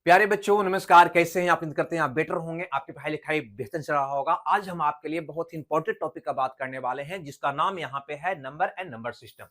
प्यारे बच्चों नमस्कार। कैसे हैं आप? उम्मीद करते हैं आप बेटर होंगे, आपकी पढ़ाई लिखाई बेहतर चल रहा होगा। आज हम आपके लिए बहुत ही इंपॉर्टेंट टॉपिक का बात करने वाले हैं जिसका नाम यहाँ पे है number and number system.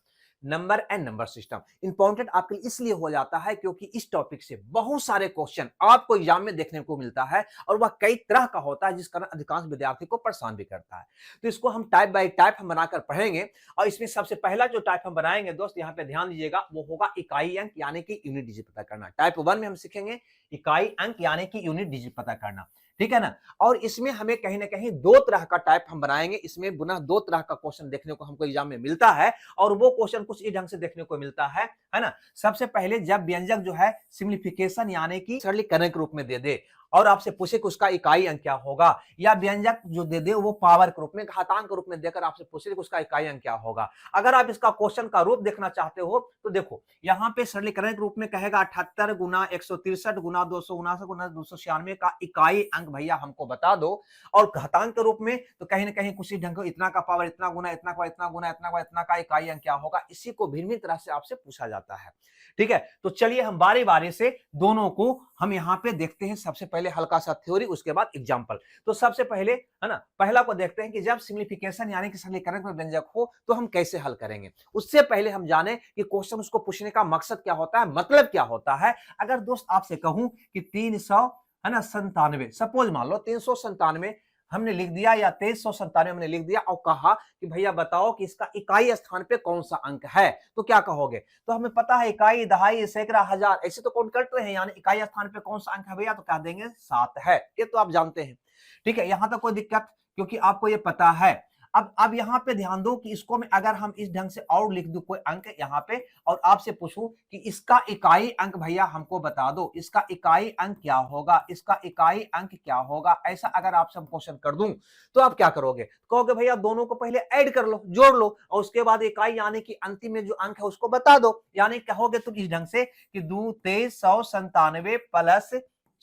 Number and number system important आपके लिए इसलिए हो जाता है क्योंकि इस टॉपिक से बहुत सारे क्वेश्चन आपको एग्जाम में देखने को मिलता है और वह कई तरह का होता है जिस कारण अधिकांश विद्यार्थी को परेशान भी करता है। तो इसको हम टाइप बाय टाइप हम बनाकर पढ़ेंगे और इसमें सबसे पहला जो टाइप हम बनाएंगे दोस्त यहाँ पे ध्यान दीजिएगा, वो होगा इकाई अंक यानी कि यूनिट डिजिट पता करना। टाइप 1 में हम सीखेंगे इकाई अंक यानी कि यूनिट डिजिट पता करना, ठीक है ना। और इसमें हमें कहीं ना कहीं दो तरह का टाइप हम बनाएंगे। इसमें पुनः दो तरह का क्वेश्चन देखने को हमको एग्जाम में मिलता है और वो क्वेश्चन कुछ इस ढंग से देखने को मिलता है ना। सबसे पहले जब व्यंजक जो है सिम्प्लीफिकेशन यानी कि सरलीकरण के रूप में दे दे और आपसे पूछे कि उसका इकाई अंक क्या होगा, या व्यंजक जो दे दे वो पावर के रूप में घातांक के रूप में देकर आपसे पूछे कि उसका इकाई अंक क्या होगा। अगर आप इसका क्वेश्चन का रूप देखना चाहते हो तो देखो यहाँ पे सरलीकरण के रूप में कहेगा 78 गुना 163 गुना 259 गुना 296 का इकाई अंक भैया हमको बता दो। और घातांक के रूप में तो कहीं ना कहीं कुछ ढंग इतना का पावर इतना गुना इतना का इतना गुना इतना का इतना का इकाई अंक क्या होगा, इसी को भिन्न तरह से आपसे पूछा जाता है। ठीक है, तो चलिए हम बारी बारी से दोनों को हम यहाँ पे देखते हैं। सबसे पहले हल्का सा थ्योरी, उसके बाद एग्जाम्पल। तो सबसे पहले है ना, पहला को देखते हैं कि जब सिम्प्लीफिकेशन यानी कि सरलीकरण में व्यंजक हो तो हम कैसे हल करेंगे। उससे पहले हम जाने कि क्वेश्चन उसको पूछने का मकसद क्या होता है, मतलब क्या होता है। अगर दोस्त आपसे कहूं कि 300 है ना 97, सपोज मान लो 397 हमने लिख दिया या 2397 हमने लिख दिया और कहा कि भैया बताओ कि इसका इकाई स्थान पे कौन सा अंक है, तो क्या कहोगे। तो हमें पता है इकाई, दहाई, सैकड़ा, हजार ऐसे तो काउंट करते हैं, यानी इकाई स्थान पे कौन सा अंक है भैया, तो कह देंगे 7 है। ये तो आप जानते हैं, ठीक है, यहां तक कोई दिक्कत, क्योंकि आपको ये पता है। अब यहाँ पे ध्यान दो कि इसको मैं अगर हम इस ढंग से और लिख दूं कोई अंक यहाँ पे और आपसे पूछूं कि इसका इकाई अंक भैया हमको बता दो, इसका इकाई अंक क्या होगा, इसका इकाई अंक क्या होगा, ऐसा अगर आपसे हम क्वेश्चन कर दूं तो आप क्या करोगे। कहोगे भैया दोनों को पहले ऐड कर लो, जोड़ लो और उसके बाद इकाई यानी कि अंतिम में जो अंक है उसको बता दो। यानी कहोगे तुम इस ढंग से कि 2397 प्लस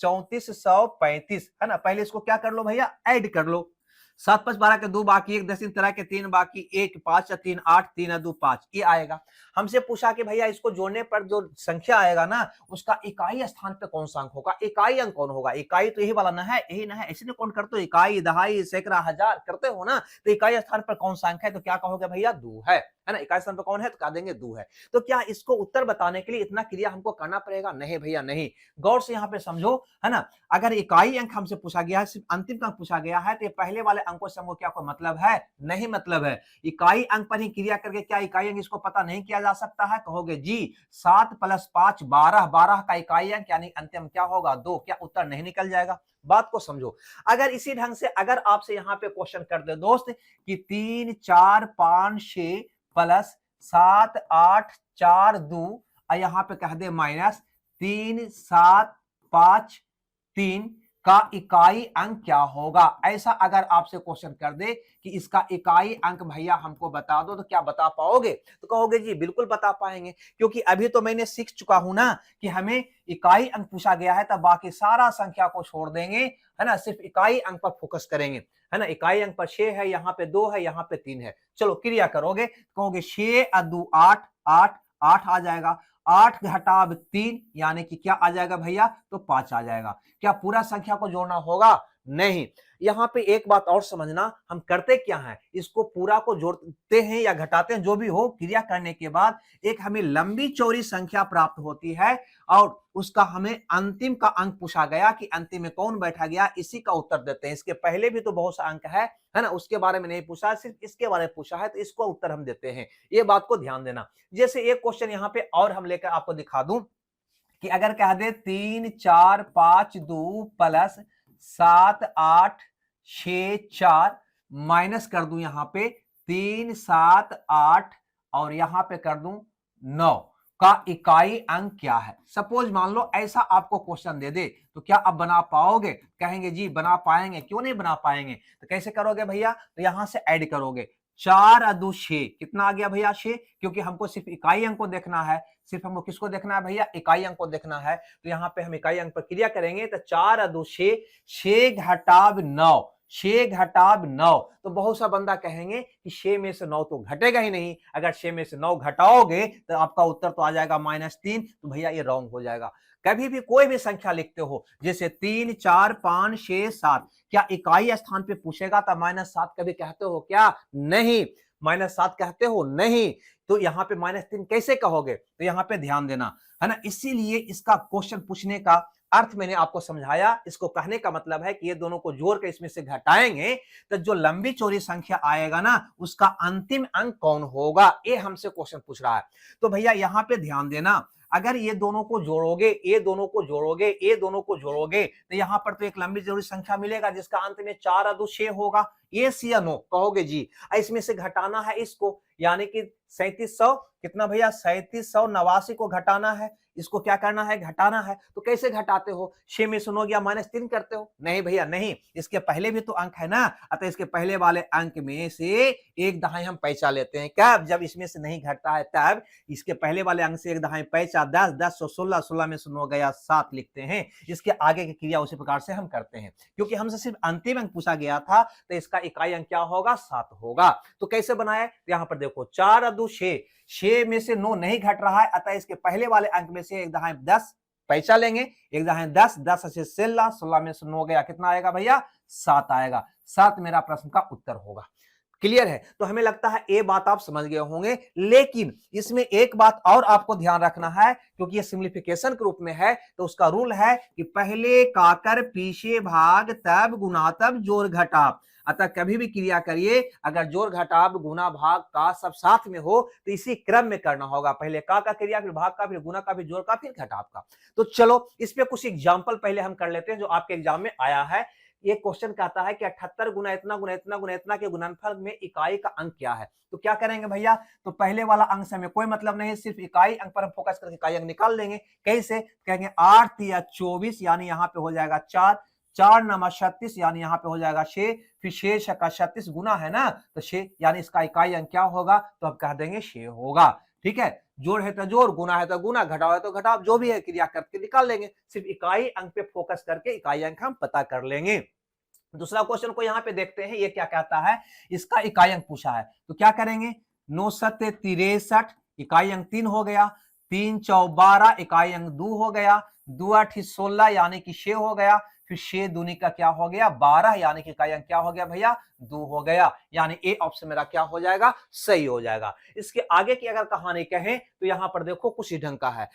3435 है ना, पहले इसको क्या कर लो भैया, ऐड कर लो। 7 5 12 के 2 बाकी 1 10 तरह के 3 बाकी 1 5 या 3 8 3 2 5 ये आएगा। हमसे पूछा कि भैया इसको जोड़ने पर जो संख्या आएगा ना उसका इकाई स्थान पे कौन सा अंक होगा, इकाई अंक कौन होगा। इकाई तो यही वाला ना है, यही ना है, ऐसे नहीं कौन करते हो, इकाई, दहाई, सैकड़ा, हजार करते हो ना। तो इकाई स्थान पर कौन सा अंक है, तो क्या कहोगे भैया 2 है ना। इकाई स्थान पर कौन है तो कह देंगे 2 है। तो क्या इसको उत्तर बताने के लिए इतना क्रिया हमको करना पड़ेगा, नहीं भैया नहीं। गौर से यहाँ पे समझो है ना, अगर इकाई अंक हमसे पूछा गया है, सिर्फ अंतिम अंक पूछा गया है, तो ये पहले वाले अंकों से हमको क्या कोई मतलब है, नहीं मतलब है। इकाई अंक पर ही क्रिया करके क्या इकाई अंक इसको पता नहीं किया जा सकता है, कहोगे जी 7 + 5 12, 12 का इकाई अंक यानी अंतिम क्या होगा 2, क्या उत्तर नहीं निकल जाएगा। बात को समझो। अगर इसी ढंग से अगर आपसे यहाँ पे क्वेश्चन कर दे दोस्त कि 3 4 5 6 प्लस 7 8 4 2 और यहाँ पे कह दे माइनस 3 7 5 3 का इकाई अंक क्या होगा, ऐसा अगर आपसे क्वेश्चन कर दे कि इसका इकाई अंक भैया हमको बता दो, तो क्या बता पाओगे। तो कहोगे जी बिल्कुल बता पाएंगे, क्योंकि अभी तो मैंने सीख चुका हूं ना कि हमें इकाई अंक पूछा गया है तब बाकी सारा संख्या को छोड़ देंगे है ना, सिर्फ इकाई अंक पर फोकस करेंगे है ना। इकाई अंक पर 6 है, यहाँ पे 2 है, यहाँ पे 3 है। चलो क्रिया करोगे, कहोगे 6 और 2 8 8 8 आ जाएगा, 8 घटाव 3 यानी कि क्या आ जाएगा भैया, तो 5 आ जाएगा। क्या पूरा संख्या को जोड़ना होगा, नहीं। यहां पे एक बात और समझना, हम करते क्या है, इसको पूरा को जोड़ते हैं या घटाते हैं, जो भी हो क्रिया करने के बाद एक हमें लंबी चौड़ी संख्या प्राप्त होती है और उसका हमें अंतिम का अंक पूछा गया कि अंतिम में कौन बैठा गया, इसी का उत्तर देते हैं। इसके पहले भी तो बहुत सा अंक है ना, उसके बारे में नहीं पूछा, सिर्फ इसके बारे में पूछा है, तो इसको उत्तर हम देते हैं। ये बात को ध्यान देना। जैसे एक क्वेश्चन यहाँ पे और हम लेकर आपको दिखा दूं कि अगर कह दे 3 4 5 2 प्लस 7 8 6 4 माइनस कर दूं यहाँ पे 3 7 8 और यहाँ पे कर दूं 9 का इकाई अंक क्या है। सपोज मान लो ऐसा आपको क्वेश्चन दे दे, तो क्या आप बना पाओगे, कहेंगे जी बना पाएंगे, क्यों नहीं बना पाएंगे। तो कैसे करोगे भैया, तो यहां से ऐड करोगे 4 और 2 6, कितना आ गया भैया 6, क्योंकि हमको सिर्फ इकाई अंक को देखना है, सिर्फ हमको किसको देखना है भैया, इकाई अंक को देखना है। तो यहाँ पे हम इकाई अंक पर क्रिया करेंगे, तो 4 और 2 6, 6 घटाव 9, 6 घटाव 9। तो बहुत सा बंदा कहेंगे कि 6 में से 9 तो घटेगा ही नहीं, अगर 6 में से 9 घटाओगे तो आपका उत्तर तो आ जाएगा -3, तो भैया ये रॉन्ग हो जाएगा। कभी भी कोई भी संख्या लिखते हो, जैसे 3, 4, 5, 6, 7, क्या इकाई स्थान पे पूछेगा तो -7 कभी कहते हो क्या? नहीं। -7 कहते हो? नहीं। तो यहाँ पे -3 कैसे कहोगे? तो यहाँ पे ध्यान देना, है ना? इसीलिए इसका क्वेश्चन पूछने का अर्थ मैंने आपको समझाया। इसको कहने का मतलब है कि ये दोनों को जोड़ कर इसमें से घटाएंगे तो जो लंबी चौड़ी संख्या आएगा ना, उसका अंतिम अंक कौन होगा, ये हमसे क्वेश्चन पूछ रहा है। तो भैया यहाँ पे ध्यान देना, अगर ये दोनों को जोड़ोगे, ये दोनों को जोड़ोगे, ये दोनों को जोड़ोगे, तो यहाँ पर तो एक लंबी चौड़ी संख्या मिलेगा जिसका अंत में 4 और 2 6 होगा। यस या नो कहोगे जी? इसमें से घटाना है इसको, यानी कि 3700 कितना भैया? 3789 को घटाना है। इसको क्या करना है? घटाना है। तो कैसे घटाते हो? 6 में सुनो गया -3 करते हो? नहीं भैया नहीं, इसके पहले भी तो अंक है ना, अतः इसके पहले वाले अंक में से 1/2 हम पैसा लेते हैं। कब? जब इसमें से नहीं घटता है तब। इसके पहले वाले अंक से 1/2 पैसा 10, 10 सौ 16, 16 में सुनो गया 7 लिखते हैं। इसके आगे की क्रिया उसी प्रकार से हम करते हैं, क्योंकि हमसे सिर्फ अंतिम अंक पूछा गया था, तो इसका इकाई अंक क्या होगा? 7 होगा। तो कैसे बनाए? यहाँ पर देखो 4 और 2 6, 6 में से 9 नहीं घट रहा है, अतः इसके पहले वाले अंक में से 1/2 10 पैसा लेंगे। 1/2 10, 10 से 16, 16 में से 9 गया, कितना आएगा भैया? 7 आएगा। 7 मेरा प्रश्न का उत्तर होगा। क्लियर है? तो हमें लगता है ये बात आप समझ गए होंगे, लेकिन इसमें एक बात और आपको ध्यान रखना है, क्योंकि ये सिंप्लीफिकेशन के रूप में है, तो उसका रूल है कि पहले काकर पीछे भाग तब गुना तब जोड़ घटाव। अतः कभी भी क्रिया करिए, अगर जोड़ घटाव गुना भाग का सब साथ में हो तो इसी क्रम में करना होगा, पहले का क्रिया, फिर भाग का, फिर गुना का, फिर जोड़ का, फिर घटाव का। तो चलो इस पे कुछ एग्जाम्पल पहले हम कर लेते हैं जो आपके एग्जाम में आया है। ये क्वेश्चन कहता है कि 78 गुना इतना गुना इतना गुना इतना के गुणनफल में इकाई का अंक क्या है? तो क्या करेंगे भैया? तो पहले वाला अंक से हमें कोई मतलब नहीं, सिर्फ इकाई अंक पर हम फोकस करके इकाई अंक निकाल लेंगे। कैसे? कहेंगे 8 या 24, यानी यहाँ पे हो जाएगा 4, 4 नमा 36, यानी यहाँ पे हो जाएगा 6, फिर 6 छक्का 36 गुना है ना, तो 6, यानी इसका इकाई अंक क्या होगा? तो अब कह देंगे 6 होगा। ठीक है? जोड़ है तो जोड़, गुना है तो गुना, घटाव है तो घटाव, जो भी है क्रिया करके निकाल लेंगे। सिर्फ इकाई अंक पे फोकस करके इकाई अंक हम पता कर लेंगे। दूसरा क्वेश्चन को यहाँ पे देखते हैं, ये क्या कहता है? इसका इकाई अंक पूछा है, तो क्या करेंगे? 9 सत्ते 63, इकाई अंक 3 हो गया। 3 चौ 12, इकाई अंक 2 हो गया। 2 8 16, यानी कि 6 हो गया। फिर 6 दूनी का क्या हो गया? 12, यानी कि इकाई अंक क्या हो गया भैया? 2 हो गया। यानी ए ऑप्शन मेरा क्या हो जाएगा? सही हो जाएगा। इसके आगे की अगर कहानी कहें तो यहाँ पर देखो कुछ ढंग का है।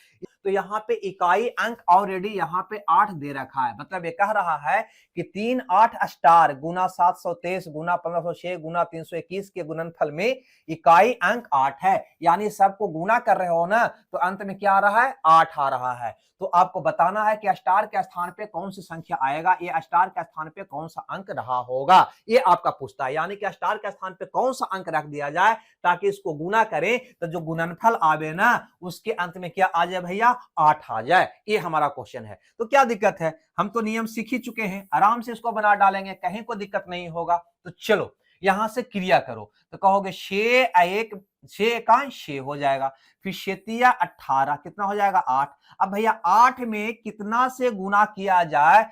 तो यहाँ पे इकाई अंक ऑलरेडी यहाँ पे 8 दे रखा है, मतलब ये कह रहा है कि 3 8 स्टार गुना 723 गुना 1506 गुना 321 के गुणनफल में इकाई अंक 8 है। यानी सबको गुना कर रहे हो ना, तो अंत में क्या आ रहा है? 8 आ रहा है। तो आपको बताना है कि स्टार के स्थान पे कौन सी संख्या आएगा, ये स्टार के स्थान पे कौन सा अंक रहा होगा, ये आपका पूछता है। यानी कि स्टार के स्थान पे कौन सा अंक रख दिया जाए ताकि इसको गुना करें तो जो गुणनफल आवे ना, उसके अंत में क्या आ जाए भैया? 8 आ जाए। ये हमारा क्वेश्चन है। तो क्या दिक्कत है? हम तो नियम सीख ही चुके हैं, आराम से इसको बना डालेंगे, कहीं कोई दिक्कत नहीं होगा। तो चलो यहां से क्रिया करो, तो कहोगे 6 का 6 हो जाएगा। फिर 6 18, कितना हो जाएगा? 8। अब भैया 8 में कितना से गुना किया जाए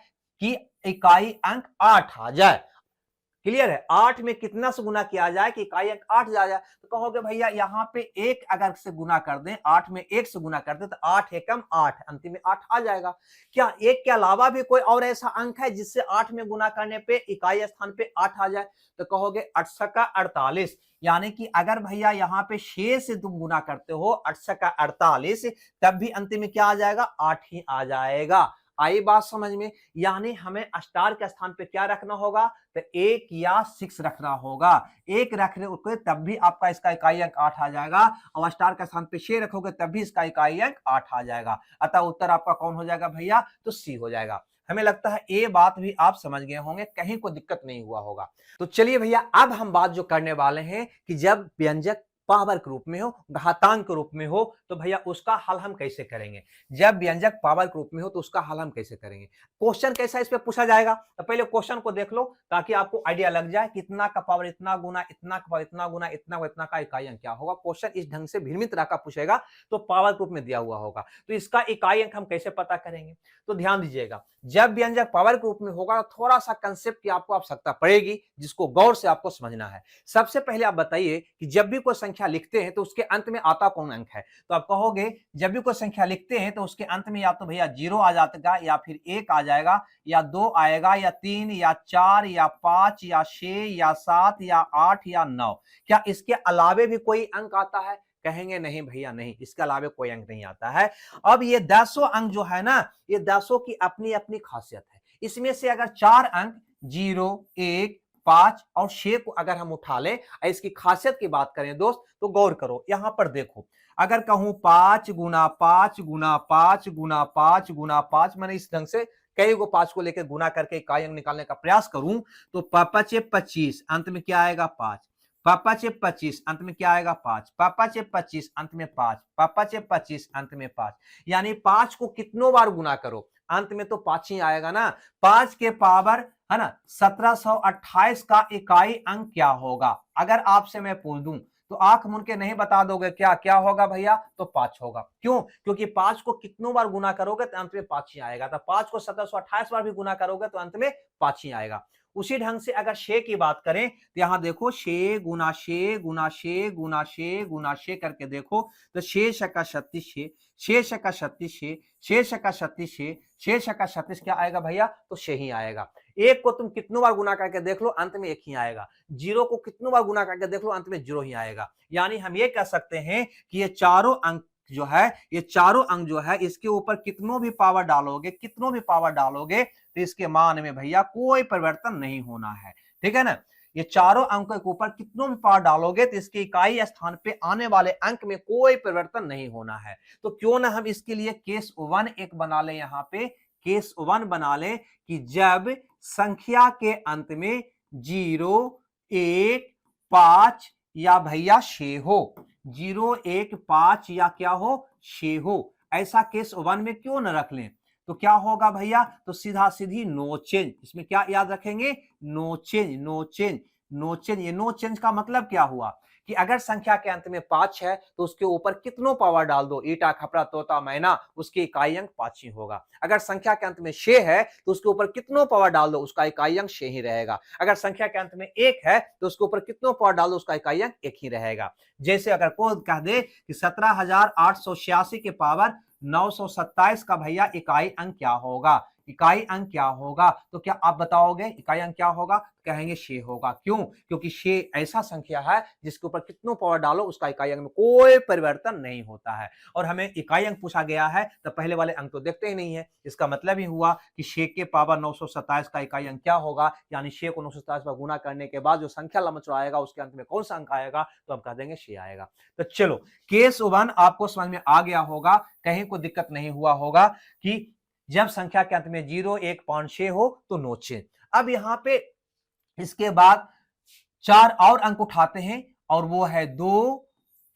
कि इकाई अंक 8 आ जाए? क्लियर है? 8 में कितना से गुना किया जाए कि इकाई अंक 8 आ जाए? तो कहोगे भैया यहाँ पे 1 अगर से गुना कर दें, 8 में 1 से गुना कर दें तो 8 एकम 8, अंतिम में 8 आ जाएगा। क्या 1 के अलावा भी कोई और ऐसा अंक है जिससे 8 में गुना करने पे इकाई स्थान पे 8 आ जाए? तो कहोगे 8 सका 48, यानी कि अगर भैया यहाँ पे 6 से तुम गुना करते हो 8 सका 48, तब भी अंतिम में क्या आ जाएगा? 8 ही आ जाएगा। आई बात समझ में? यानी हमें स्टार के स्थान पे क्या रखना होगा? तो 1 या 6 रखना होगा। 1 रखने को तब भी आपका इसका इकाई अंक 8 आ जाएगा, और स्टार के स्थान पे 6 रखोगे तब भी इसका इकाई अंक 8 आ जाएगा। अतः उत्तर आपका कौन हो जाएगा भैया? तो सी हो जाएगा। हमें लगता है ये बात भी आप समझ गए होंगे, कहीं कोई दिक्कत नहीं हुआ होगा। तो चलिए भैया, अब हम बात जो करने वाले हैं कि जब व्यंजक पावर के रूप में हो, घातांक के रूप में हो, तो भैया उसका हल हम कैसे करेंगे? जब व्यंजक पावर के रूप में हो तो उसका हल हम कैसे करेंगे? क्वेश्चन कैसा इस पे पूछा जाएगा? तो पहले क्वेश्चन को देख लो ताकि आपको आइडिया लग जाए कि इतना का पावर इतना गुना, इतना का पावर इतना गुना, इतना का इतना का इकाई अंक क्या होगा। क्वेश्चन इस ढंग से भिन्न तरह का पूछेगा, तो पावर के रूप में दिया हुआ होगा, तो इसका इकाई अंक हम कैसे पता करेंगे? तो ध्यान दीजिएगा, जब व्यंजक पावर के रूप में होगा तो थोड़ा सा कंसेप्ट की आपको आवश्यकता पड़ेगी, जिसको गौर से आपको समझना है। सबसे पहले आप बताइए कि जब भी कोई संख्या लिखते हैं तो उसके अंत में आता कौन अंक है? तो आप कहोगे जब भी कोई संख्या लिखते हैं तो उसके अंत में या तो भैया 0 आ जाएगा, या फिर 1 आ जाएगा, या 2 आएगा, या 3, या 4, या 5, या 6, या 7, या 8, या 9। क्या इसके अलावे भी कोई अंक आता है? कहेंगे नहीं भैया नहीं, इसके अलावे कोई अंक नहीं आता है। अब ये 10 अंक जो है ना, ये 10 की अपनी अपनी खासियत है। इसमें से अगर 4 अंक 0, 1, 5 और 6 को अगर हम उठा लें, इसकी खासियत की बात करें दोस्त, तो गौर करो यहां पर देखो। अगर कहूं 5 गुना 5 गुना 5 गुना 5 गुना 5, मैंने इस ढंग से कई को 5 को लेकर गुना करके इकाई अंक निकालने का प्रयास करूं, तो 5 25, अंत में क्या आएगा 5। 5 25, अंत में क्या आएगा 5। 5 25, अंत में 5। 5 25, अंत में 5। यानी 5 को कितनों बार गुना करो, अंत में तो 5 ही आएगा ना। 5 के पावर है ना 1728 का इकाई अंक क्या होगा? अगर आपसे मैं पूछ दूं तो आंख मूंद के नहीं बता दोगे क्या क्या होगा भैया? तो 5 होगा। क्यों? क्योंकि 5 को कितनों बार गुना करोगे तो अंत में 5 ही आएगा। तो 5 को 1728 बार भी गुना करोगे तो अंत में 5 ही आएगा। उसी ढंग से अगर 6 की बात करें तो यहां देखो 6 गुना 6 गुना 6 गुना 6 गुना 6 करके देखो, तो 6 छक्का 36, 6 छक्का 36, 6 छक्का 36, 6 छक्का 36 क्या आएगा भैया? तो 6 ही आएगा। 1 को तुम कितनों बार गुना करके देख लो, अंत में 1 ही आएगा। 0 को कितनों बार गुना करके देख लो, अंत में 0 ही आएगा। यानी हम ये कह सकते हैं कि ये चारों अंक जो है, ये चारों अंक जो है, इसके ऊपर कितनों भी पावर डालोगे, कितनों भी पावर डालोगे, तो इसके मान में भैया कोई परिवर्तन नहीं होना है। ठीक है ना? ये चारों अंकों के ऊपर कितनों भी पावर डालोगे तो इसके इकाई स्थान पे आने वाले अंक में कोई परिवर्तन नहीं होना है। तो क्यों ना हम इसके लिए केस 1 एक बना ले, यहां पे केस 1 बना ले कि जब संख्या के अंत में 0, 1, 5 या भैया 6 हो, 0, 1, 5 या क्या हो 6 हो, ऐसा केस 1 में क्यों न रख लें? तो क्या होगा भैया? तो सीधा सीधी नो चेंज। इसमें क्या याद रखेंगे? No change, no change, no change. ये नो चेंज का मतलब क्या हुआ कि अगर संख्या के अंत में 5 है तो उसके ऊपर कितनों पावर डाल दो, ईटा खपरा तोता मैना, उसकी इकाई अंक 5 ही होगा। अगर संख्या के अंत में 6 है तो उसके ऊपर कितनों पावर डाल दो, उसका इकाई अंक 6 ही रहेगा। अगर संख्या के अंत में 1 है तो उसके ऊपर कितनों पावर डाल दो, उसका इकाई अंक 1 ही रहेगा। जैसे अगर कोई कह दे कि 17,886 के पावर 927 का भैया इकाई अंक क्या होगा, इकाई अंक क्या होगा, तो क्या आप बताओगे इकाई अंक क्या होगा? कहेंगे 6 होगा। क्यों? क्योंकि 6 ऐसा संख्या है जिसके ऊपर कितनों पावर डालो उसका इकाई अंक में कोई परिवर्तन नहीं होता है। और हमें इकाई अंक पूछा गया है तो पहले वाले अंक तो देखते ही नहीं है। इसका मतलब ही हुआ कि 6 के पावर 927 का इकाई अंक क्या होगा, यानी 6 को 927 पर गुना करने के बाद जो संख्या लंबचौड़ा आएगा उसके अंत में कौन सा अंक आएगा, तो हम कह देंगे 6 आएगा। तो चलो केस 1 आपको समझ में आ गया होगा, कहीं कोई दिक्कत नहीं हुआ होगा कि जब संख्या के अंत में 0, 1, 5, 6 हो तो नो चेंज। अब यहां पे इसके बाद 4 और अंक उठाते हैं और वो है 2,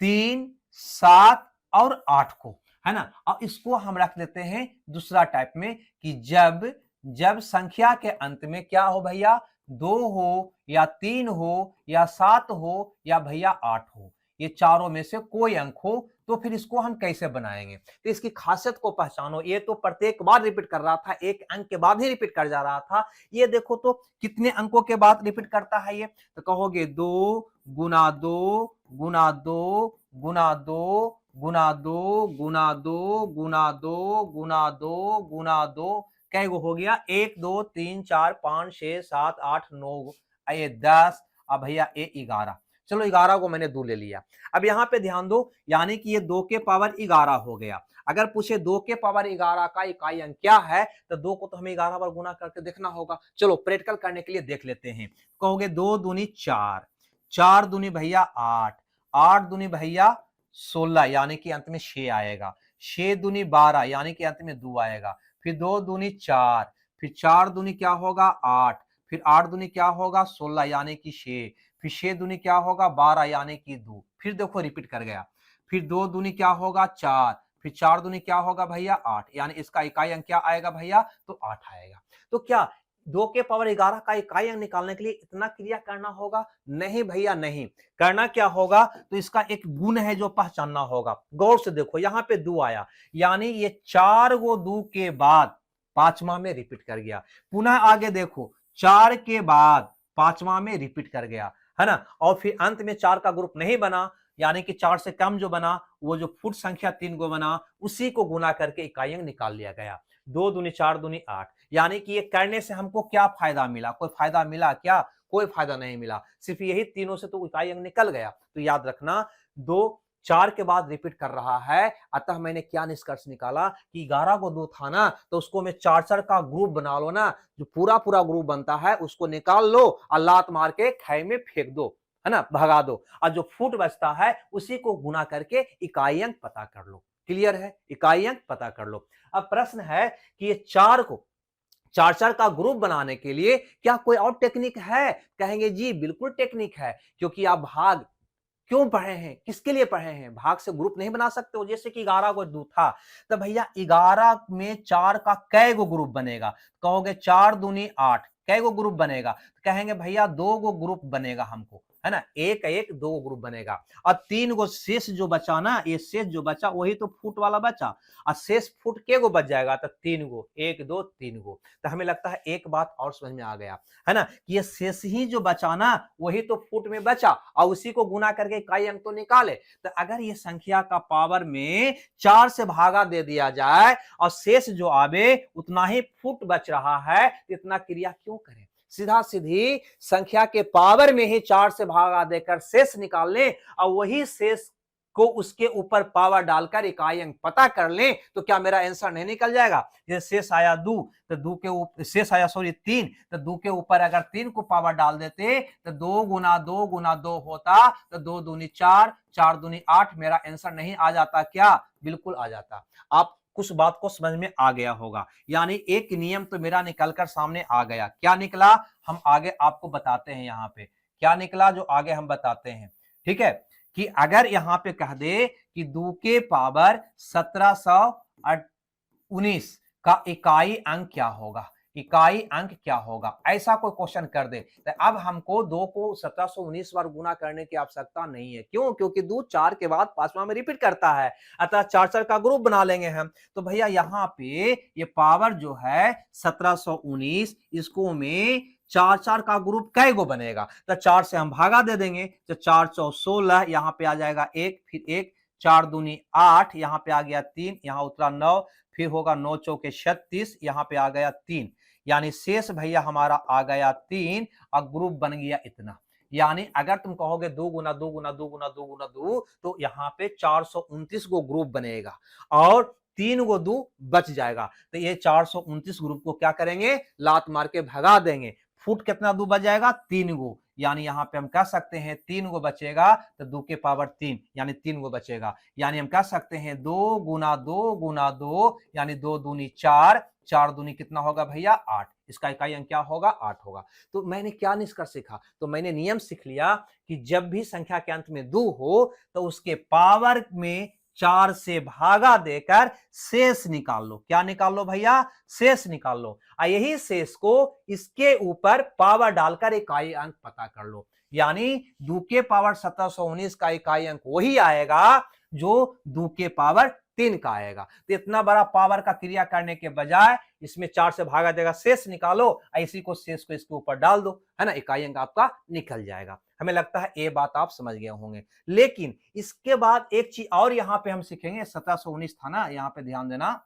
3, 7 और 8 को, है ना। और इसको हम रख लेते हैं दूसरा टाइप में कि जब संख्या के अंत में क्या हो भैया, 2 हो या 3 हो या 7 हो या भैया 8 हो, ये चारों में से कोई अंक हो, तो फिर इसको हम कैसे बनाएंगे? तो इसकी खासियत को पहचानो। ये तो प्रत्येक बार रिपीट कर रहा था, एक अंक के बाद ही रिपीट कर जा रहा था। ये देखो तो कितने अंकों के बाद रिपीट करता है ये, तो कहोगे 2 गुना 2 गुना 2 गुना 2 गुना 2 गुना 2 गुना 2 गुना 2 गुना 2, कै गो हो गया? 1, 2, 3, 4, 5, 6, 7, 8, 9, ये 10, अब भैया ये 11। चलो 11 को मैंने 2 ले लिया। अब यहां पे ध्यान दो, यानी कि ये 2 के पावर 11 हो गया। अगर पूछे 2 के पावर 11 का इकाई अंक क्या है, तो 2 को तो हमें 11 बार गुना करके देखना होगा। चलो प्रैक्टिकल करने के लिए देख लेते हैं। कहोगे 2 दूनी 4, 4 दूनी भैया 8, 8 दूनी भैया 16, यानी कि अंत में 6 आएगा। 6 दूनी 12, यानी कि अंत में 2 आएगा। फिर 2 दूनी 4, फिर 4 दूनी क्या होगा 8, फिर 8 दूनी क्या होगा 16, यानी कि 6, फिर 6 दूनी क्या होगा 12, यानी कि 2। फिर देखो रिपीट कर गया। फिर 2 दूनी क्या होगा 4, फिर 4 दूनी क्या होगा भैया 8, यानी इसका इकाई अंक क्या आएगा भैया, तो 8 आएगा। तो क्या 2 के पावर 11 का इकाई अंक निकालने के लिए इतना क्रिया करना होगा? नहीं भैया नहीं। करना क्या होगा, तो इसका एक गुण है जो पहचानना होगा। गौर से देखो, यहां पे 2 आया, यानी ये 4 गो 2 के बाद पांचवा में रिपीट कर गया। पुनः आगे देखो 4 के बाद पांचवा में रिपीट कर गया, है ना। और फिर अंत में 4 का ग्रुप नहीं बना, यानी कि 4 से कम जो बना वो जो फुट संख्या 3 को बना, उसी को गुना करके इकाई अंक निकाल लिया गया। 2 दूनी 4 दूनी 8। यानी कि ये करने से हमको क्या फायदा मिला? कोई फायदा मिला क्या? कोई फायदा नहीं मिला, सिर्फ यही तीनों से तो इकाई अंक निकल गया। तो याद रखना 2 4 के बाद रिपीट कर रहा है, अतः मैंने क्या निष्कर्ष निकाला कि 11 को 2 था ना, तो उसको मैं 4 का ग्रुप बना लो ना, जो पूरा पूरा ग्रुप बनता है उसको निकाल लो और लात मार के खाई में फेंक दो, है ना, भगा दो, और जो फुट बचता है उसी को गुना करके इकाई अंक पता कर लो। क्लियर है? इकाई अंक पता कर लो। अब प्रश्न है कि ये 4 को 4 का ग्रुप बनाने के लिए क्या कोई और टेक्निक है? कहेंगे जी बिल्कुल टेक्निक है, क्योंकि आप भाग क्यों पढ़े हैं, किसके लिए पढ़े हैं? भाग से ग्रुप नहीं बना सकते हो। जैसे कि 11 को 2 था, तो भैया 11 में 4 का कै गो ग्रुप बनेगा? कहोगे 4 दूनी 8, कै गो ग्रुप बनेगा? तो कहेंगे भैया 2 गो ग्रुप बनेगा हमको, है ना, एक एक 2 गो ग्रुप बनेगा। और 3 गो शेष जो बचा ना, ये शेष जो बचा वही तो फुट वाला बचा, और शेष फुट के गो बच जाएगा? तो 3 गो, 1 2 3 गो। तो हमें लगता है एक बात और समझ में आ गया, है ना, कि ये शेष ही जो बचा ना वही तो फुट में बचा, और उसी को गुना करके इकाई अंक तो निकाले। तो अगर ये संख्या का पावर में 4 से भागा दे दिया जाए और शेष जो आवे उतना ही फुट बच रहा है, इतना क्रिया क्यों करें? सीधा सीधी संख्या के पावर में ही 4 से भागा देकर शेष निकाल लें और वही शेष को उसके ऊपर पावर डालकर इकाई अंक पता कर लें, तो क्या मेरा आंसर नहीं निकल जाएगा? ये शेष आया 2, तो 2 के ऊपर शेष आया 3, तो 2 के ऊपर अगर 3 को पावर डाल देते तो 2 गुना 2 गुना 2 होता, तो 2 दूनी 4, 4 दूनी 8, मेरा आंसर नहीं आ जाता क्या? बिल्कुल आ जाता। आप कुछ बात को समझ में आ गया होगा, यानी एक नियम तो मेरा निकलकर सामने आ गया। क्या निकला हम आगे आपको बताते हैं। यहाँ पे क्या निकला जो आगे हम बताते हैं, ठीक है, कि अगर यहाँ पे कह दे कि 2 के पावर 1719 का इकाई अंक क्या होगा, इकाई अंक क्या होगा, ऐसा कोई क्वेश्चन कर दे, तो अब हमको 2 को 1719 बार गुना करने की आवश्यकता नहीं है। क्यों? क्योंकि 2 4 के बाद पांचवा में रिपीट करता है, अतः 4 का ग्रुप बना लेंगे हम। तो भैया यहाँ पे ये पावर जो है 1719, इसको में 4 का ग्रुप कै गो बनेगा? तो 4 से हम भागा दे देंगे, तो 4 चौ 16, यहाँ पे आ जाएगा 1, फिर 1, 4 दूनी 8, यहाँ पे आ गया 3, यहाँ उतरा 9, फिर होगा 9 चौके 36, यहाँ पे आ गया 3, यानी शेष भैया हमारा आ गया 3 और ग्रुप बन गया इतना। यानी अगर तुम कहोगे 2 गुना 2 गुना 2 गुना 2 गुना 2, तो यहाँ पे 429 गो ग्रुप बनेगा और 3 गो 2 बच जाएगा। तो ये 429 ग्रुप को क्या करेंगे? लात मार के भगा देंगे। फुट कितना 2 बच जाएगा? 3 गो, यानी यहाँ पे हम कह सकते हैं 3 गो बचेगा, तो 2 के पावर 3 यानी 3 गो बचेगा। यानी हम कह सकते हैं 2 गुना 2 गुना 2 यानी 2 दूनी 4, 4 दूनी कितना होगा भैया? 8। इसका इकाई अंक क्या होगा? 8 होगा। तो मैंने क्या निष्कर्ष सीखा? तो मैंने नियम सीख लिया कि जब भी संख्या के अंत में 2 हो तो उसके पावर में 4 से भागा देकर शेष निकाल लो। क्या निकाल लो भैया? शेष निकाल लो, और यही शेष को इसके ऊपर पावर डालकर इकाई अंक पता कर लो। यानी 2 के पावर 1719 का इकाई अंक वही आएगा जो 2 के पावर 3 का आएगा। तो इतना बड़ा पावर का क्रिया करने के बजाय इसमें 4 से भागा देगा, शेष निकालो, इसी को शेष को इसके ऊपर डाल दो, है ना, इकाई अंक आपका निकल जाएगा। हमें लगता है ये बात आप समझ गए होंगे। लेकिन इसके बाद एक चीज और यहाँ पे हम सीखेंगे। 1719 था ना, यहाँ पे ध्यान देना,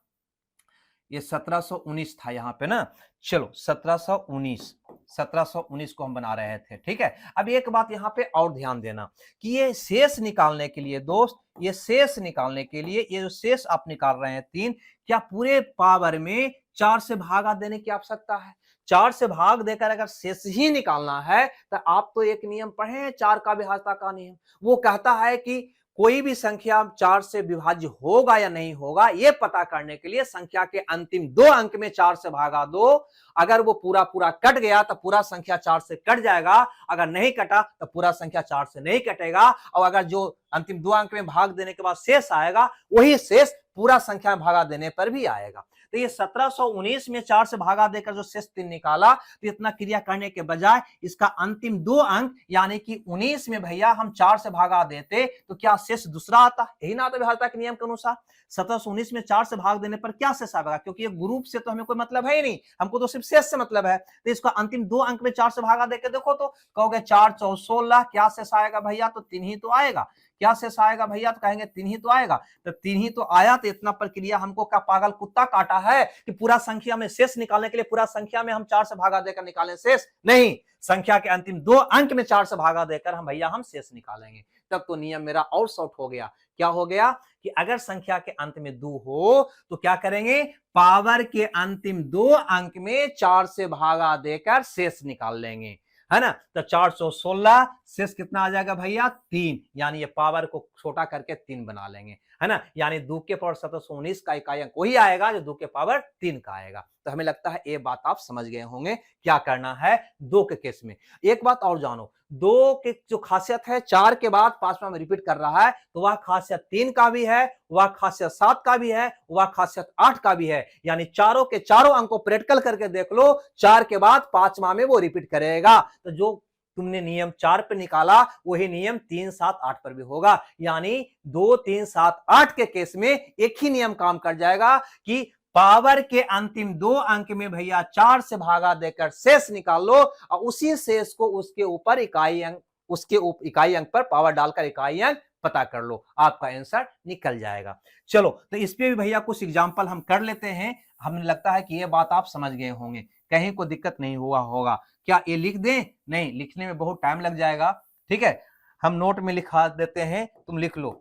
ये 1719 था यहाँ पे ना। चलो 1719 को हम बना रहे थे, ठीक है। अब एक बात यहाँ पे और ध्यान देना कि ये शेष निकालने के लिए दोस्त, ये शेष निकालने के लिए ये जो शेष आप निकाल रहे हैं 3, क्या पूरे पावर में 4 से भागा देने की आवश्यकता है? 4 से भाग देकर अगर शेष ही निकालना है तो आप तो एक नियम पढ़े हैं, 4 का विभाज्यता का नियम। वो कहता है कि कोई भी संख्या 4 से विभाज्य होगा या नहीं होगा, यह पता करने के लिए संख्या के अंतिम 2 अंक में 4 से भागा दो। अगर वो पूरा पूरा कट गया तो पूरा संख्या 4 से कट जाएगा, अगर नहीं कटा तो पूरा संख्या 4 से नहीं कटेगा, और अगर जो अंतिम 2 अंक में भाग देने के बाद शेष आएगा वही शेष पूरा संख्या में भागा देने पर भी आएगा। तो ये 1719 में 4 से भागा देकर जो शेष 3 निकाला, तो इतना क्रिया करने के बजाय इसका अंतिम 2 अंक यानी कि 19 में भैया हम 4 से भागा देते तो क्या शेष दूसरा आता, यही ना आता विभाज्यता के नियम के अनुसार। 1719 में 4 से भाग देने पर क्या शेष आएगा, क्योंकि ये ग्रुप से तो हमें कोई मतलब है ही नहीं, हमको तो सिर्फ शेष से मतलब है। तो इसका अंतिम 2 अंक में 4 से भागा देकर देखो तो कहोगे 4 4 16, क्या शेष आएगा भैया, तो 3 ही तो आएगा। क्या शेष आएगा भैया, तो कहेंगे 3 ही तो आएगा। तो 3 ही तो आया, तो इतना प्रक्रिया हमको क्या पागल कुत्ता काटा है कि पूरा संख्या में शेष निकालने के लिए पूरा संख्या में हम 4 से भागा देकर निकालें शेष, नहीं, संख्या के अंतिम 2 अंक में 4 से भागा देकर हम भैया हम शेष निकालेंगे। तब तो नियम मेरा और शॉर्ट हो गया। क्या हो गया कि अगर संख्या के अंत में 2 हो तो क्या करेंगे, पावर के अंतिम 2 अंक में 4 से भागा देकर शेष निकाल लेंगे, है ना। तो 416 शेष कितना आ जाएगा भैया, 3, यानी ये पावर को छोटा करके 3 बना लेंगे, है ना। यानी 2 के पावर 1719 का इकाई अंक वही आएगा जो 2 के पावर 3 का आएगा। तो हमें लगता है ये बात आप समझ गए होंगे क्या करना है 2 के केस में। एक बात और जानो, 2 के जो खासियत है 4 के बाद 5वां में रिपीट कर रहा है, तो वह खासियत 3 का भी है, वह खासियत 7 का भी है, वह खासियत 8 का भी है। यानी चारों के चारों अंकों प्रैक्टिकल करके देख लो, 4 के बाद 5वां में वो रिपीट करेगा। तो जो तुमने नियम 4 पे निकाला वही नियम 3 7 8 पर भी होगा। यानी 2 3 7 8 के केस में एक ही नियम काम कर जाएगा कि पावर के अंतिम 2 अंक में भैया 4 से भागा देकर शेष निकाल लो और उसी शेष को उसके ऊपर इकाई अंक, उसके इकाई अंक पर पावर डालकर इकाई अंक पता कर लो, आपका आंसर निकल जाएगा। चलो तो इस पे भी भैया कुछ एग्जांपल हम कर लेते हैं। हमें लगता है कि ये बात आप समझ गए होंगे, कहीं को दिक्कत नहीं हुआ होगा। क्या ये लिख दें, नहीं, लिखने में बहुत टाइम लग जाएगा, ठीक है, हम नोट में लिखा देते हैं, तुम लिख लो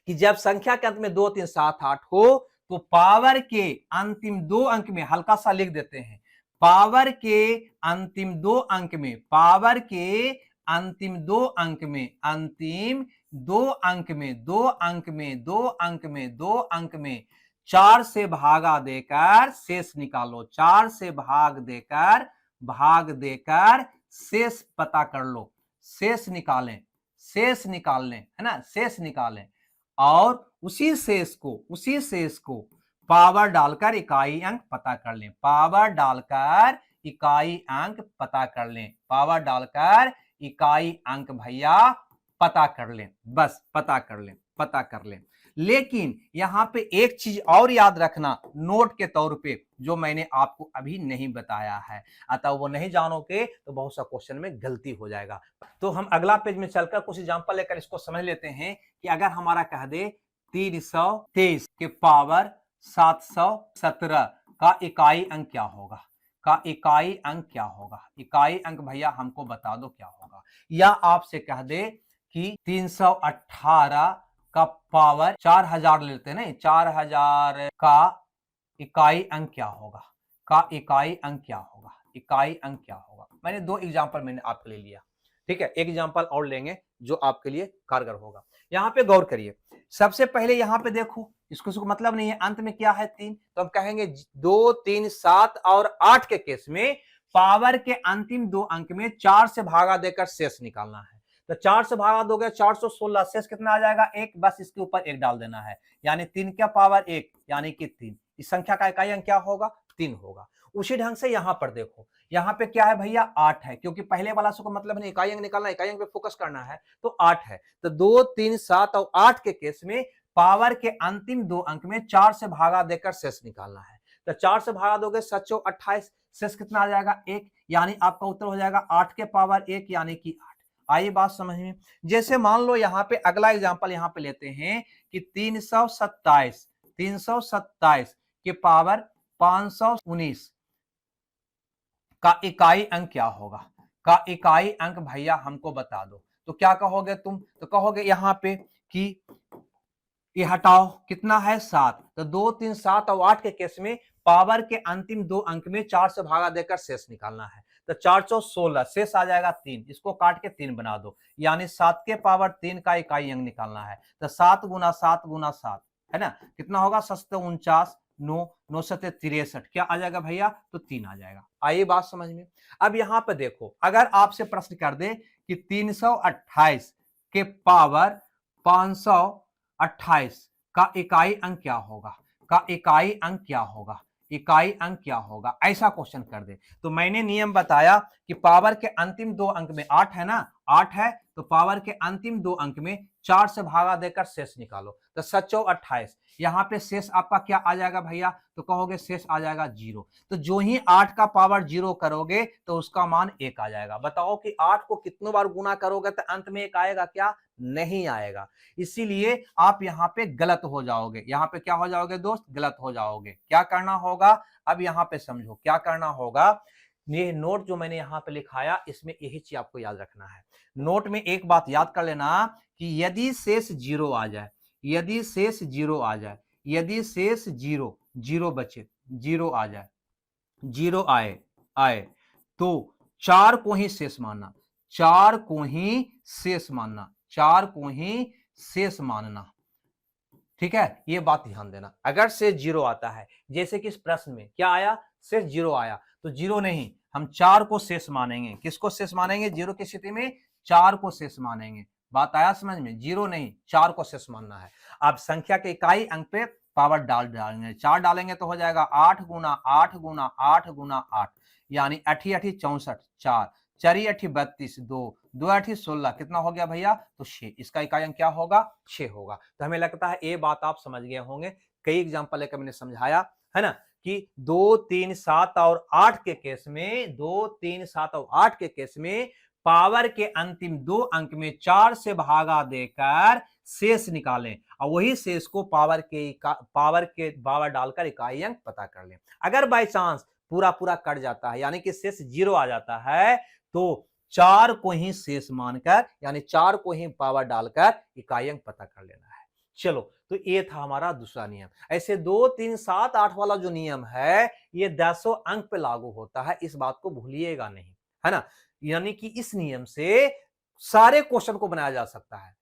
कि जब संख्या के अंत में 2 3 7 8 हो तो पावर के अंतिम 2 अंक में, हल्का सा लिख देते हैं, पावर के अंतिम 2 अंक में, पावर के अंतिम 2 अंक में, अंतिम 2 अंक में, 2 अंक में, 2 अंक में, 2 अंक में 4 से भागा देकर शेष निकालो, 4 से भाग देकर शेष पता कर लो, शेष निकालें, शेष निकाल लें, है ना, शेष निकालें और उसी शेष को पावर डालकर इकाई अंक पता कर लें, पावर डालकर इकाई अंक पता कर लें, पावर डालकर इकाई अंक भैया पता कर लें, बस पता कर लें। लेकिन यहां पे एक चीज और याद रखना नोट के तौर पे जो मैंने आपको अभी नहीं बताया है, अतः वो नहीं जानोगे तो बहुत सा क्वेश्चन में गलती हो जाएगा। तो हम अगला पेज में चलकर कुछ एग्जांपल लेकर इसको समझ लेते हैं कि अगर हमारा कह दे 323 के पावर 717 का इकाई अंक क्या होगा, का इकाई अंक क्या होगा, इकाई अंक भैया हमको बता दो क्या होगा। या आपसे कह दे कि 318 का पावर 4000 लेते नहीं, 4000 का इकाई अंक क्या होगा, का इकाई अंक क्या होगा, इकाई अंक क्या होगा। मैंने 2 एग्जांपल मैंने आपके लिए लिया, ठीक है, एक एग्जांपल और लेंगे जो आपके लिए कारगर होगा। यहां पे गौर करिए, सबसे पहले यहां पे देखो, इसको मतलब नहीं है, अंत में क्या है 3, तो हम कहेंगे 2 3 7 और 8 के केस में पावर के अंतिम 2 अंक में 4 से भागा देकर शेष निकालना है। तो 4 से भागा दोगे 416, शेष कितना आ जाएगा 1, बस इसके ऊपर 1 डाल देना है, यानी 3 का पावर 1 यानी कि 3। इस संख्या का इकाई अंक क्या होगा, 3 होगा। उसी ढंग से यहां पर देखो, यहां पे क्या है भैया 8 है, क्योंकि पहले वाला से को मतलब नहीं, इकाई अंक निकालना, इकाई अंक पे फोकस करना है, तो 8 है। तो 2 3 7 और 8 के केस में पावर के अंतिम 2 अंक में 4 से भागा देकर शेष निकालना है। तो 4 से भागा दोगे 7 4 28, शेष कितना आ जाएगा 1, यानी आपका उत्तर हो जाएगा 8 के पावर 1 यानी कि 8। आइए बात समझ में, जैसे मान लो यहाँ पे अगला एग्जांपल यहाँ पे लेते हैं कि 327 के पावर 519 का इकाई अंक क्या होगा, का इकाई अंक भैया हमको बता दो। तो क्या कहोगे तुम, तो कहोगे यहाँ पे कि ये हटाओ, कितना है 7, तो 2 3 7 और 8 के केस में पावर के अंतिम 2 अंक में 4 से भागा देकर शेष निकालना है। तो 416, शेष आ जाएगा 3, इसको काट के 3 बना दो, यानी 7 के पावर 3 का इकाई अंक निकालना है। तो 7 गुना 7 गुना 7 है ना, कितना होगा 749, 9 9 7 63, क्या आ जाएगा भैया, तो 3 आ जाएगा। आइए बात समझ में। अब यहां पर देखो, अगर आपसे प्रश्न कर दे कि 328 के पावर 528 का इकाई अंक क्या होगा, का इकाई अंक क्या होगा, इकाई अंक क्या होगा, ऐसा क्वेश्चन कर दे। तो मैंने नियम बताया कि पावर के अंतिम 2 अंक में 8 है ना, 8 है तो पावर के अंतिम 2 अंक में 4 से भागा देकर शेष निकालो। तो 7 चौ 28, यहाँ पे शेष आपका क्या आ जाएगा भैया, तो कहोगे शेष आ जाएगा 0। तो जो ही 8 का पावर 0 करोगे तो उसका मान 1 आ जाएगा। बताओ कि 8 को कितनों बार गुना करोगे तो अंत में 1 आएगा क्या, नहीं आएगा। इसीलिए आप यहाँ पे गलत हो जाओगे, यहाँ पे क्या हो जाओगे दोस्त, गलत हो जाओगे। क्या करना होगा, अब यहाँ पे समझो क्या करना होगा। ये नोट जो मैंने यहाँ पे लिखाया इसमें यही चीज आपको याद रखना है। नोट में एक बात याद कर लेना कि यदि शेष 0 आ जाए, यदि शेष 0 आ जाए, यदि शेष 0 बचे, 0 आ जाए, 0 आए तो 4 को ही शेष मानना, 4 को ही शेष मानना, 4 को ही शेष मानना। ठीक है, ये बात ध्यान देना। अगर शेष 0 आता है, जैसे कि इस प्रश्न में क्या आया, शेष 0 आया, तो 0 नहीं, हम 4 को शेष मानेंगे। किसको शेष मानेंगे, 0 की स्थिति में 4 को शेष मानेंगे। बात आया समझ में, 0 नहीं 4 को शेष मानना है। अब संख्या के इकाई अंक पे पावर डालेंगे, 4 डालेंगे तो हो जाएगा 8 गुना 8 गुना 8 गुना 8, यानी 8 8 64, 4 4 8 32, 2 2 8 16, कितना हो गया भैया, तो 6। इसका इकाई अंक क्या होगा, 6 होगा। तो हमें लगता है ये बात आप समझ गए होंगे। कई एग्जांपल लेकर मैंने समझाया है ना, कि 2 3 7 और 8 के केस में, 2 3 7 और 8 के केस में पावर के अंतिम 2 अंक में 4 से भागा देकर शेष निकालें और वही शेष को पावर डालकर इकाई अंक पता कर लें। अगर बाय चांस पूरा पूरा कट जाता है, यानी कि शेष 0 आ जाता है, तो 4 को ही शेष मानकर, यानी 4 को ही पावर डालकर इकाई अंक पता कर लेना है। चलो, तो ये था हमारा दूसरा नियम। ऐसे 2 3 7 8 वाला जो नियम है ये 10 अंक पे लागू होता है, इस बात को भूलिएगा नहीं, है ना। यानी कि इस नियम से सारे क्वेश्चन को बनाया जा सकता है,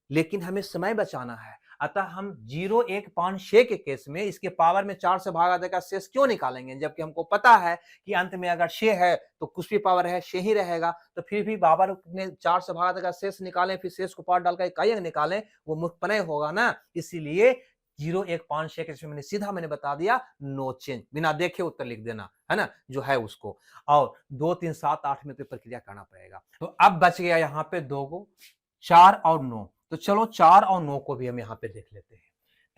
लेकिन हमें समय बचाना है। अतः हम 0 1 5 6 के केस में इसके पावर में 4 से भागा देकर शेष क्यों निकालेंगे, जबकि हमको पता है कि अंत में अगर 6 है तो कुछ भी पावर है 6 ही रहेगा। तो फिर भी पावर में 4 से भागा देकर शेष निकालें, फिर शेष को पावर डालकर इकाई अंक निकालें, वो मूर्खपना होगा ना। इसीलिए 0 1 5 6 के मैंने बता दिया, नो चेंज, बिना देखे उत्तर लिख देना, है ना, जो है उसको। और 2 3 7 8 में तो प्रक्रिया करना पड़ेगा। तो अब बच गया यहाँ पे 2 को, 4 और 9। तो चलो 4 और 9 को भी हम यहाँ पे देख लेते हैं।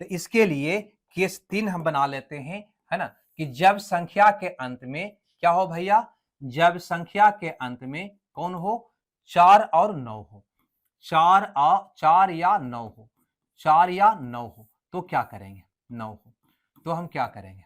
तो इसके लिए केस 3 हम बना लेते हैं, है ना, कि जब संख्या के अंत में क्या हो भैया, जब संख्या के अंत में कौन हो, 4 और 9 हो, 4 या 9 हो, 4 या 9 हो, तो क्या करेंगे, 9 हो तो हम क्या करेंगे।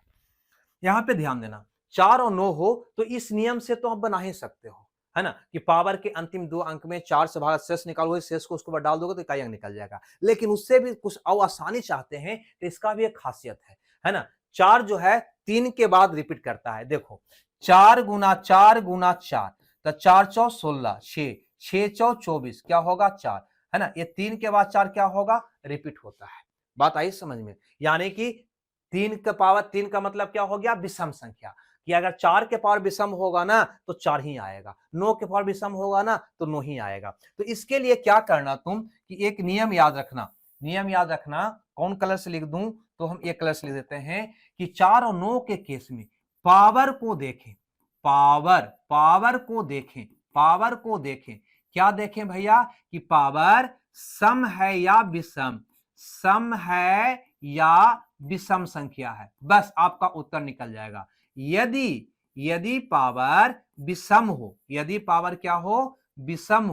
यहां पे ध्यान देना, 4 और 9 हो तो इस नियम से तो आप बना ही सकते हो, है ना, कि पावर के अंतिम 2 अंक में 4 से भागा शेष निकालोगे, शेष को उसको डाल दोगे तो इकाई अंक निकल जाएगा। लेकिन उससे भी कुछ और आसानी चाहते हैं तो इसका भी एक खासियत है ना। 4 जो है 3 के बाद रिपीट करता है। देखो 4 गुना 4 गुना 4, तो 4 चौ 16, 6 6 चौ 24, क्या होगा 4, है ना। ये 3 के बाद 4 क्या होगा, रिपीट होता है। बात आई समझ में, यानी कि 3 का पावर 3 का मतलब क्या हो गया, विषम संख्या, कि अगर 4 के पावर विषम होगा ना तो 4 ही आएगा, 9 के पावर विषम होगा ना तो 9 ही आएगा। तो इसके लिए क्या करना तुम, कि एक नियम याद रखना, नियम याद रखना। कौन कलर से लिख दूं, तो हम एक कलर से लिख देते हैं कि 4 और 9 के केस में पावर को देखें, पावर को देखें, पावर को देखें। क्या देखें भैया, कि पावर सम है या विषम, सम है या विषम संख्या है, बस आपका उत्तर निकल जाएगा। यदि पावर विषम हो, यदि पावर क्या हो, विषम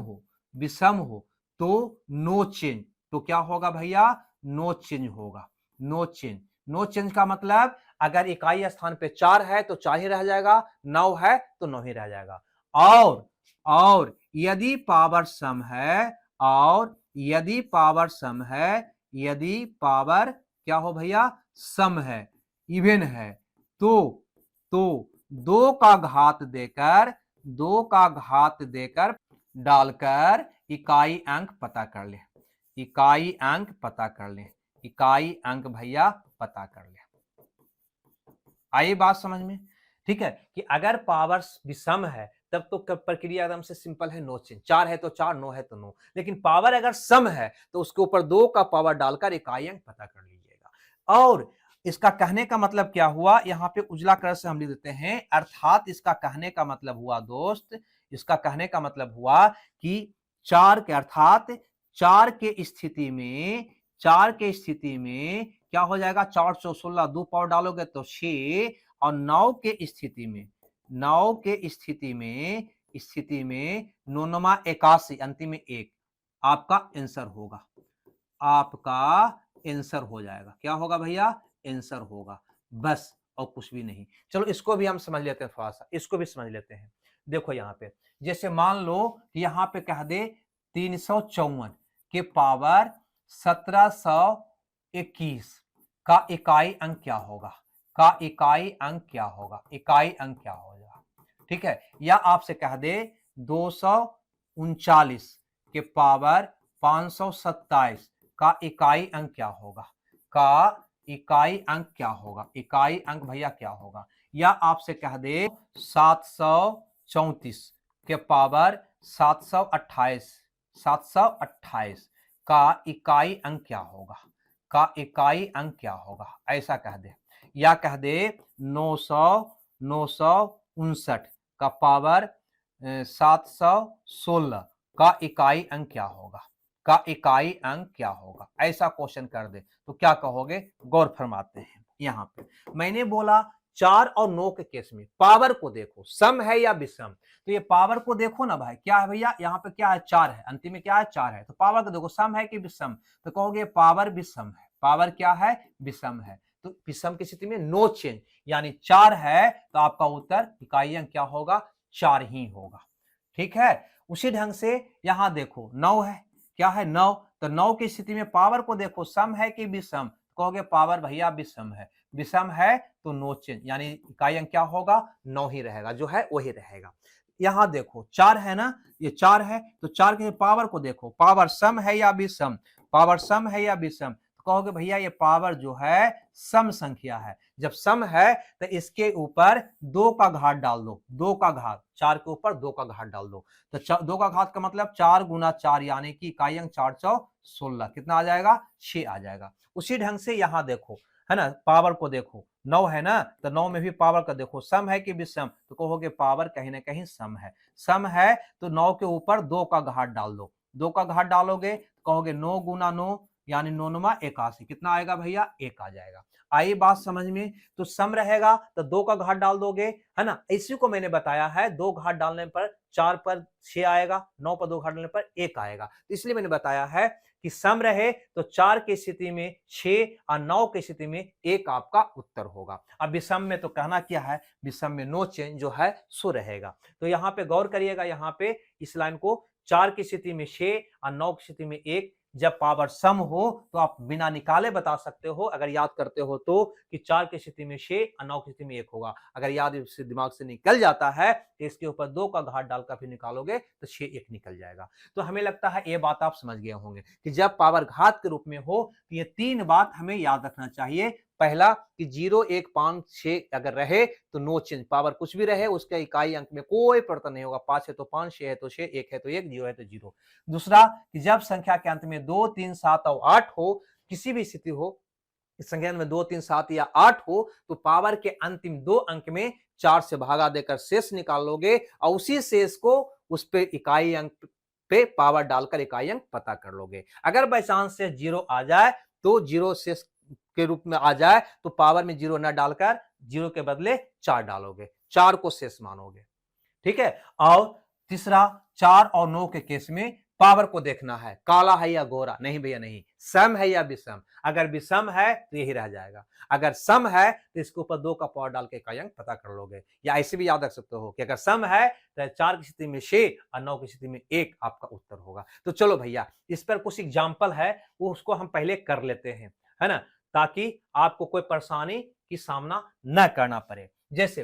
हो तो नो चेंज, तो क्या होगा भैया, नो चेंज होगा, नो चेंज। नो चेंज का मतलब अगर इकाई स्थान पे 4 है तो 4 ही रह जाएगा, 9 है तो 9 ही रह जाएगा। और यदि पावर सम है, और यदि पावर सम है, यदि पावर क्या हो भैया, सम है, इवन है, तो 2 का घात देकर, 2 का घात देकर डालकर इकाई अंक पता कर ले, इकाई अंक पता कर ले, इकाई अंक भैया पता कर ले। आई बात समझ में, ठीक है, कि अगर पावर विषम है तब तो प्रक्रिया एकदम से सिंपल है, नो चेंज, 4 है तो 4, 9 है तो 9। लेकिन पावर अगर सम है तो उसके ऊपर 2 का पावर डालकर इकाई अंक पता कर लीजिएगा। और इसका कहने का मतलब क्या हुआ, यहाँ पे उजला कलर से हम लिख देते हैं, अर्थात इसका कहने का मतलब हुआ दोस्त, इसका कहने का मतलब हुआ कि चार के अर्थात चार के स्थिति में, चार के स्थिति में क्या हो जाएगा, 416 दो पावर डालोगे तो 6, और 9 के स्थिति में, 9 के स्थिति में 9 81 अंतिम में 1 आपका आंसर होगा, आपका आंसर हो जाएगा। क्या होगा भैया, आंसर होगा, बस और कुछ भी नहीं। चलो इसको भी हम समझ लेते हैं, थोड़ा सा इसको भी समझ लेते हैं। देखो यहाँ पे जैसे मान लो कि यहाँ पे कह दे 354 के पावर 1721 का इकाई अंक क्या होगा, का इकाई अंक क्या होगा, इकाई अंक क्या होगा, ठीक है। या आपसे कह दे 239 के पावर 527 का इकाई अंक क्या होगा, का इकाई अंक क्या होगा, इकाई अंक भैया क्या होगा। या आपसे कह दे 734 के पावर 728 का इकाई अंक क्या होगा, का इकाई अंक क्या होगा, ऐसा कह दे। या कह दे 959 का पावर 716 का इकाई अंक क्या होगा, का इकाई अंक क्या होगा, ऐसा क्वेश्चन कर दे तो क्या कहोगे, गौर फरमाते हैं। यहां पे मैंने बोला 4 और 9 के केस में पावर को देखो, सम है या विषम, तो ये पावर को देखो ना भाई, क्या है भैया, यहाँ पे क्या है, 4 है, अंतिम में क्या है, 4 है, तो पावर को देखो सम है कि विषम, तो कहोगे पावर विषम है, पावर क्या है, विषम है। तो विषम की स्थिति में नो चेंज, यानी 4 है तो आपका उत्तर इकाई अंक क्या होगा, 4 ही होगा, ठीक है। उसी ढंग से यहां देखो 9 है, क्या है 9, तो 9 की स्थिति में पावर को देखो, सम है कि विषम, कहोगे पावर भैया विषम है, विषम है तो नो चेंज, यानी इकाई अंक क्या होगा, 9 ही रहेगा, जो है वही रहेगा। यहां देखो 4 है ना, ये 4 है तो 4 के पावर को देखो, पावर सम है या विषम, पावर सम है या विषम, तो कहोगे भैया ये पावर जो है सम संख्या है, जब सम है तो इसके ऊपर 2 का घात डाल दो, 2 का घात, 4 के ऊपर 2 का घात डाल दो, तो 2 का घात का मतलब 4 गुना 4 यानी कि इकाई अंक 416 कितना आ जाएगा, 6 आ जाएगा। उसी ढंग से यहां देखो है ना, पावर को देखो 9 है ना, तो 9 में भी पावर का देखो सम है कि विषम, तो कहोगे पावर कहीं ना कहीं सम है, सम है तो 9 के ऊपर 2 का घात डाल दो, 2 का घात डालोगे तो कहोगे 9 गुना 9 यानी 9 81 कितना आएगा भैया, 1 आ जाएगा। आई बात समझ में, तो सम रहेगा तो 2 का घात डाल दोगे, है ना, इसी को मैंने बताया है, 2 घात डालने पर 4 पर 6 आएगा, 9 पर 2 घात डालने पर 1 आएगा, तो इसलिए मैंने बताया है कि सम रहे तो 4 की स्थिति में 6 और 9 की स्थिति में 1 आपका उत्तर होगा। अब विषम में तो कहना क्या है, विषम में नो चेंज जो है सो रहेगा। तो यहाँ पे गौर करिएगा, यहाँ पे इस लाइन को 4 की स्थिति में 6 और 9 की स्थिति में 1, जब पावर सम हो तो आप बिना निकाले बता सकते हो, अगर याद करते हो तो, कि 4 की स्थिति में 6 और 9 की स्थिति में 1 होगा। अगर याद से दिमाग से निकल जाता है तो इसके ऊपर 2 का घात डालकर फिर निकालोगे तो 6 1 निकल जाएगा। तो हमें लगता है ये बात आप समझ गए होंगे कि जब पावर घात के रूप में हो तो ये 3 बात हमें याद रखना चाहिए। पहला कि 0 1 5 6 अगर रहे तो नो चेंज, पावर कुछ भी रहे उसके इकाई अंक में कोई परिवर्तन नहीं होगा, 5 है तो 5, 6 है तो 6, 1 है तो 1, 0 है तो 0। दूसरा कि जब संख्या के अंत में 2 3 7 और 8 हो, किसी भी स्थिति हो, इस संख्या में 2 3 7 या 8 हो, तो पावर के अंतिम 2 अंक में 4 से भागा देकर शेष निकालोगे और उसी शेष को उस पे इकाई अंक पे पावर डालकर इकाई अंक पता कर लोगे। अगर बाई चांस से 0 आ जाए तो 0 शेष के रूप में आ जाए तो पावर में 0 न डालकर 0 के बदले 4 डालोगे, 4 को शेष मानोगे, ठीक है। और तीसरा 4 और 9 के केस में पावर को देखना है, काला है या गोरा, नहीं भैया नहीं, सम है या विषम, अगर विषम है तो यही रह जाएगा, अगर सम है तो इसके ऊपर 2 का पावर डाल के इकाई अंक पता कर लोगे। या ऐसे भी याद रख सकते हो कि अगर सम है तो 4 की स्थिति में 6 और 9 की स्थिति में 1 आपका उत्तर होगा। तो चलो भैया इस पर कुछ एग्जाम्पल है वो उसको हम पहले कर लेते हैं, है ना, ताकि आपको कोई परेशानी की सामना न करना पड़े। जैसे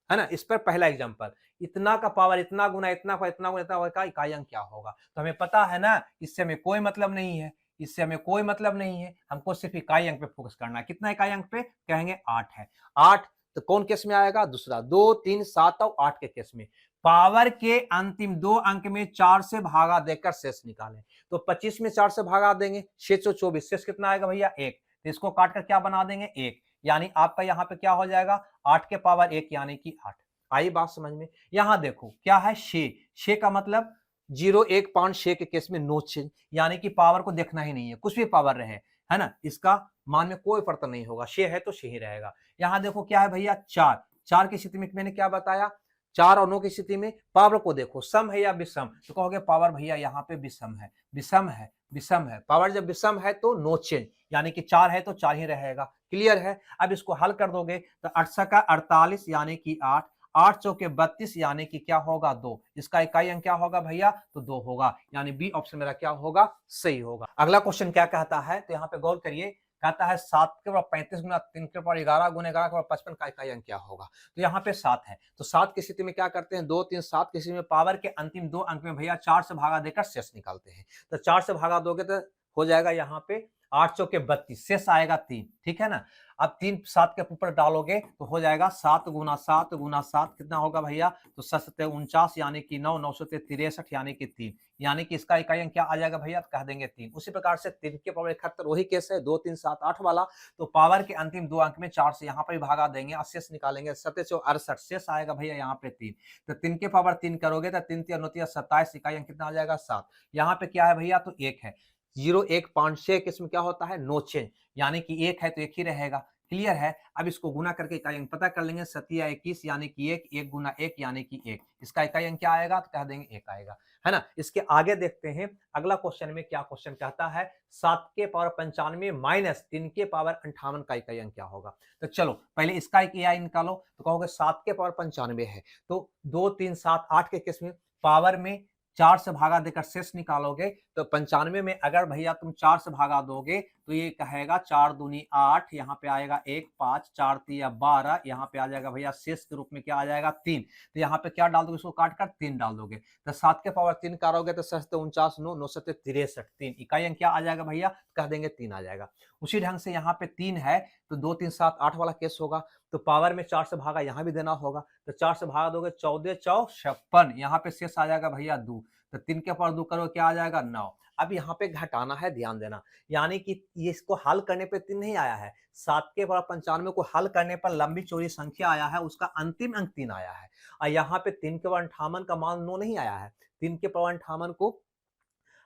है ना, इस पर पहला एग्जांपल, इतना का पावर इतना गुना इतना का इतना गुना इतना का इकाई अंक क्या होगा, तो हमें पता है ना, इससे हमें कोई मतलब नहीं है, इससे हमें कोई मतलब नहीं है, हमको सिर्फ इकाई अंक पे फोकस करना है। कितना इकाई अंक पे, कहेंगे 8 है, 8 तो कौन केस में आएगा, दूसरा 2 3 7 और 8 के केस में पावर के अंतिम 2 अंक में 4 से भागा देकर शेष निकालें, तो 25 में 4 से भागा देंगे 624, शेष कितना आएगा भैया 1, तो इसको काट कर क्या बना देंगे 1, यानी आपका यहाँ पे क्या हो जाएगा 8 के पावर 1 यानी कि 8। आई बात समझ में। यहाँ देखो क्या है शे का मतलब 0 1 5 6 के केस में नो चेंज, यानी कि पावर को देखना ही नहीं है, कुछ भी पावर रहे, है ना, इसका मान में कोई फर्क नहीं होगा, शे है तो शे ही रहेगा। यहाँ देखो क्या है भैया 4 की स्थिति में मैंने क्या बताया, 4 और 9 की स्थिति में पावर को देखो सम है या विषम, तो कहोगे पावर भैया यहाँ पे विषम है, विषम है, पावर जब विषम है तो नो चेंज, यानी कि 4 है तो 4 ही रहेगा। क्लियर है। अब इसको हल कर दोगे तो 8 का 48 यानी कि 8, 8 चौके 32 यानी कि क्या होगा 2, इसका इकाई अंक क्या होगा भैया तो 2 होगा, यानी बी ऑप्शन मेरा क्या होगा सही होगा। अगला क्वेश्चन क्या कहता है, तो यहाँ पे गौर करिए, कहता है 7 के पावर 35 गुना 3 के पावर 11 गुना 11 के पावर 55 का इकाई अंक क्या होगा। तो यहाँ पे 7 है, तो 7 की स्थिति में क्या करते हैं 2 3 7 की स्थिति में पावर के अंतिम 2 अंक में भैया 4 से भागा देकर शेष निकालते हैं। तो 4 से भागा दोगे तो हो जाएगा यहाँ पे 8 चौके 32, शेष आएगा 3, ठीक है ना। अब 3 7 के ऊपर डालोगे तो हो जाएगा 7 गुना 7 गुना 7 कितना होगा भैया, तो 7 49 यानी कि 9, 9 63 यानी कि 3, यानी कि इसका इकाई अंक क्या आ जाएगा भैया, कह देंगे 3। उसी प्रकार से 3 के पावर 71 वही केस है 2 3 7 8 वाला, तो पावर के अंतिम 2 अंक में 4 से यहाँ पर भी भागा देंगे और शेष निकालेंगे, 7 68 शेष आएगा भैया यहाँ पे 3, तो 3 के पावर 3 करोगे तो 3 3 9 27, इकाई अंक कितना आ जाएगा 7। यहाँ पे क्या है भैया तो 1 है, 0 1 5 6 किस्म क्या होता है नो चेंज, यानी कि 1 है तो 1 ही रहेगा। क्लियर है। अब इसको गुना करके इकाई अंक पता कर लेंगे, 7 या 21 यानी कि 1, 1 गुना 1 यानी कि 1, इसका इकाई अंक क्या आएगा तो कह देंगे 1 आएगा, है ना। इसके आगे देखते हैं अगला क्वेश्चन में क्या क्वेश्चन कहता है, 7 के पावर 95 माइनस 3 के पावर 58 का इकाई अंक क्या होगा। तो चलो पहले इसका इकाई निकालो, तो कहोगे 7 के पावर 95 है तो 2 3 7 8 के केस में पावर में 4 से भागा देकर शेष निकालोगे, तो 95 में अगर भैया तुम 4 से भागा दोगे तो ये कहेगा 4 दूनी 8, यहाँ पे आएगा 1 5, 4 तिया 12, यहाँ पे आ जाएगा भैया शेष के रूप में क्या आ जाएगा 3, तो यहाँ पे क्या डाल दोगे, इसको काट कर 3 डाल दोगे, तो 7 के पावर 3 करोगे तो 7 49 9 9 63, 3 इकाई अंक क्या आ जाएगा भैया, कह देंगे 3 आ जाएगा। उसी ढंग से यहाँ पे 3 है तो 2 3 7 8 वाला केस होगा, तो पावर में 4 से भागा यहाँ भी देना होगा, तो 4 से भागा दोगे 14 4 56, यहाँ पे शेष आ जाएगा भैया 2, तो 3 के पावर 2 करो क्या आ जाएगा 9। अब यहाँ पे घटाना है, ध्यान देना, यानी कि ये इसको हल करने पे 3 नहीं आया है, 7 के पावर 95 को हल करने पर लंबी चौड़ी संख्या आया है, उसका अंतिम अंक 3 आया है, और यहाँ पे 3 के पावर 58 का मान 9 नहीं आया है, 3 के पावर 58 को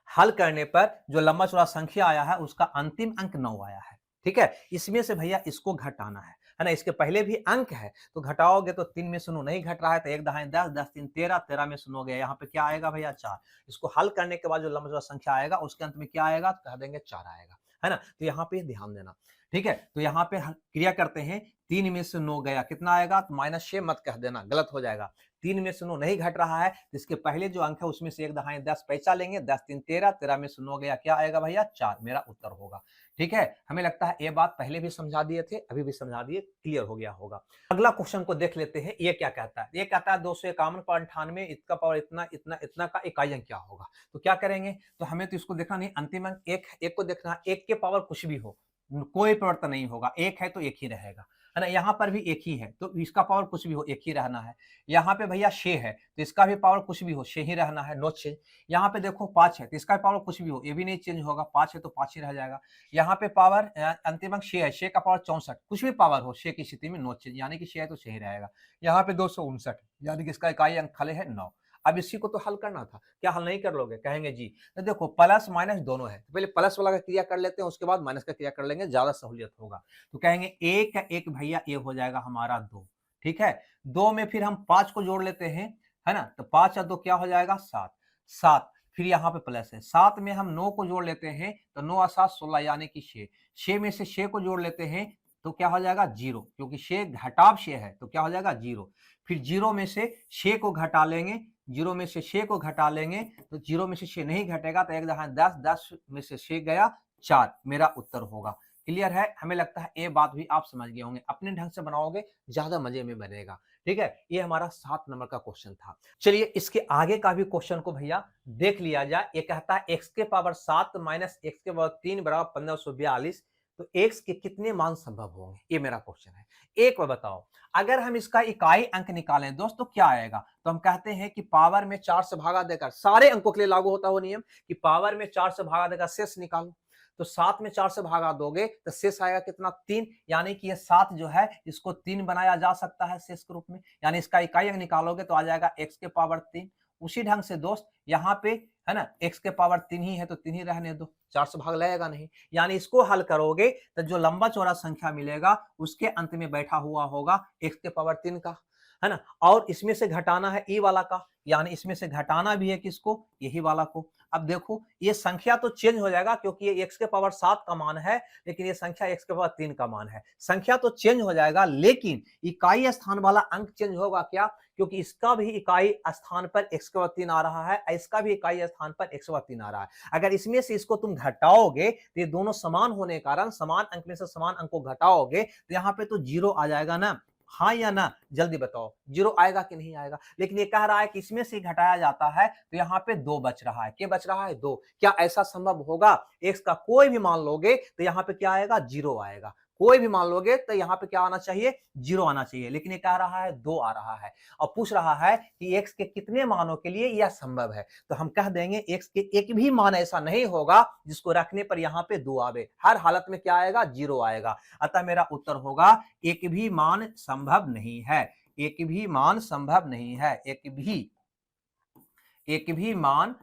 हल करने पर जो लंबा चौड़ा संख्या आया है उसका अंतिम अंक 9 आया है, ठीक है। इसमें से भैया इसको घटाना है ना, इसके पहले भी अंक है तो घटाओगे तो 3 में से 9 नहीं घट रहा है, तो 1 दहाई 10, 10 3 13, 13 में से 9 गया, यहाँ पे क्या आएगा भैया 4, इसको हल करने के बाद जो लंबा चौड़ा संख्या आएगा उसके अंत में क्या आएगा तो कह देंगे 4 आएगा, है ना। तो यहाँ पे ध्यान देना, ठीक है। तो यहाँ पे क्रिया करते हैं, 3 में से 9 गया कितना आएगा तो -6 मत कह देना, गलत हो जाएगा, 3 में से 9 नहीं घट रहा है तो इसके पहले जो अंक है उसमें से 1 दहाई 10 पैसा लेंगे, 10 3 13, 13 में से 9 गया क्या आएगा भैया 4, मेरा उत्तर होगा, ठीक है। हमें लगता है ये बात पहले भी समझा दिए थे, अभी भी समझा दिए, क्लियर हो गया होगा। अगला क्वेश्चन को देख लेते हैं, ये क्या कहता है, ये कहता है 251 इसका पावर इतना इतना इतना का इकाई अंक क्या होगा। तो क्या करेंगे, तो हमें तो इसको देखना नहीं, अंतिम अंक एक को देखना है, 1 के पावर कुछ भी हो कोई परिवर्तन नहीं होगा, 1 है तो 1 ही रहेगा, है ना। यहाँ पर भी 1 ही है तो इसका पावर कुछ भी हो 1 ही रहना है। यहाँ पे भैया 6 है तो इसका भी पावर कुछ भी हो 6 ही रहना है, नो चेंज। यहाँ पे देखो 5 है तो इसका पावर कुछ भी हो ये भी नहीं चेंज होगा, 5 है तो 5 ही रह जाएगा। यहाँ पे पावर अंतिम अंक 6 है, 6 का पावर 64, कुछ भी पावर हो 6 की स्थिति में नो चेंज, यानी कि 6 है तो 6 ही रहेगा। यहाँ पे 259 यानी कि इसका इकाई अंक खाली है 9। अब इसी को तो हल करना था, क्या हल नहीं कर लोगे, कहेंगे जी। तो देखो प्लस माइनस दोनों है, तो पहले प्लस वाला का क्रिया कर लेते हैं, उसके बाद माइनस का क्रिया कर लेंगे, ज्यादा सहूलियत होगा। तो कहेंगे 1 का 1 भैया ये हो जाएगा हमारा 2, ठीक है। 2 में फिर हम 5 को जोड़ लेते हैं, है ना, तो 5 और 2 क्या हो जाएगा 7, 7 फिर यहाँ पे प्लस है, 7 में हम 9 को जोड़ लेते हैं तो 9 और 7 16 यानी कि 6, 6 में से 6 को जोड़ लेते हैं तो क्या हो जाएगा 0, क्योंकि 6 घटाव 6 है तो क्या हो जाएगा 0। फिर 0 में से 6 को घटा लेंगे, 0 में से 6 को घटा लेंगे तो 0 में से 6 नहीं घटेगा तो 1 दहाई 10, 10 में से 6 गया 4, मेरा उत्तर होगा। क्लियर है। हमें लगता है ये बात भी आप समझ गए होंगे, अपने ढंग से बनाओगे ज्यादा मजे में बनेगा, ठीक है। ये हमारा 7 नंबर का क्वेश्चन था। चलिए इसके आगे का भी क्वेश्चन को भैया देख लिया जाए। ये कहता है x के पावर 7 माइनस x के पावर 3 बराबर 1542, तो x के कितने मान संभव होंगे, ये मेरा क्वेश्चन है। एक बार बताओ, अगर हम इसका इकाई अंक निकालें दोस्तों क्या आएगा, तो हम कहते हैं कि पावर में 4 से भागा देकर, सारे अंकों के लिए लागू होता हो नियम कि पावर में 4 से भागा देकर शेष निकालो। तो 7 में 4 से भागा दोगे तो शेष आएगा कितना 3, यानी कि ये 7 जो है इसको 3 बनाया जा सकता है शेष के रूप में, यानी इसका इकाई अंक निकालोगे तो आ जाएगा x के पावर 3। उसी ढंग से दोस्त यहाँ पे है ना x के पावर 3 ही है तो 3 ही रहने दो, 4 से भाग लगेगा नहीं, यानी इसको हल करोगे तो जो लंबा चौड़ा संख्या मिलेगा उसके अंत में बैठा हुआ होगा x के पावर 3 का, है ना। और इसमें से घटाना है e वाला का, यानी इसमें से घटाना भी है किसको, यही वाला को। अब देखो ये संख्या तो चेंज हो जाएगा क्योंकि ये x के पावर 7 का मान है, लेकिन ये संख्या x के पावर 3 का मान है, संख्या तो चेंज हो जाएगा लेकिन इकाई स्थान वाला अंक चेंज होगा क्या, क्योंकि इसका भी इकाई स्थान पर x के पावर 3 आ रहा है, इसका भी इकाई स्थान पर x के पावर 3 आ रहा है। अगर इसमें से इसको तुम घटाओगे तो ये दोनों समान होने के कारण समान अंक में से समान अंक को घटाओगे तो यहाँ पे तो 0 आ जाएगा ना, हाँ या ना, जल्दी बताओ 0 आएगा कि नहीं आएगा। लेकिन ये कह रहा है कि इसमें से घटाया जाता है तो यहाँ पे 2 बच रहा है, क्या बच रहा है 2। क्या ऐसा संभव होगा, x का कोई भी मान लोगे तो यहाँ पे क्या आएगा 0 आएगा, कोई भी मान लोगे तो यहाँ पे क्या आना चाहिए 0 आना चाहिए, लेकिन ये कह रहा है 2 आ रहा है और पूछ रहा है कि x के कितने मानों के लिए यह संभव है। तो हम कह देंगे x के एक भी मान ऐसा नहीं होगा जिसको रखने पर यहाँ पे 2 आवे, हर हालत में क्या आएगा 0 आएगा। अतः मेरा उत्तर होगा एक भी मान संभव नहीं है, एक भी मान संभव नहीं है, एक भी मान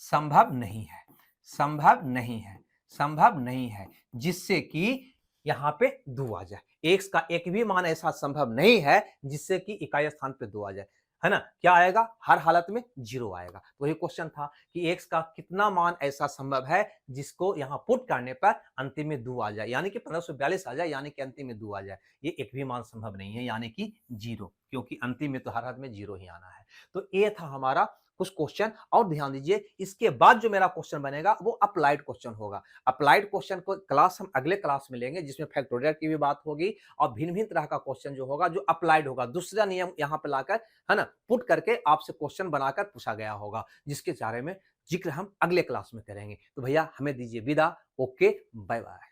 संभव नहीं है, संभव नहीं है, संभव नहीं है, जिससे कि यहां पे 2 आ जाए। x का एक भी मान ऐसा संभव नहीं है जिससे कि इकाई स्थान पे 2 आ जाए, है ना। क्या आएगा, हर हालत में 0 आएगा। तो वही क्वेश्चन था कि x का कितना मान ऐसा संभव है जिसको यहां पुट करने पर अंतिम में 2 आ जाए, यानी कि 1542 आ जाए, यानी कि अंतिम में 2 आ जाए। ये एक भी मान संभव नहीं है, यानी कि 0, क्योंकि अंतिम में तो हर हालत में 0 ही आना है। तो ये था हमारा कुछ क्वेश्चन। और ध्यान दीजिए इसके बाद जो मेरा क्वेश्चन बनेगा वो अप्लाइड क्वेश्चन होगा। अप्लाइड क्वेश्चन को क्लास हम अगले क्लास में लेंगे, जिसमें फैक्टोरियल की भी बात होगी और भिन्न भिन्न तरह का क्वेश्चन जो होगा जो अप्लाइड होगा, दूसरा नियम यहाँ पे लाकर, है ना, पुट करके आपसे क्वेश्चन बनाकर पूछा गया होगा, जिसके बारे में जिक्र हम अगले क्लास में करेंगे। तो भैया हमें दीजिए विदा, ओके बाय बाय।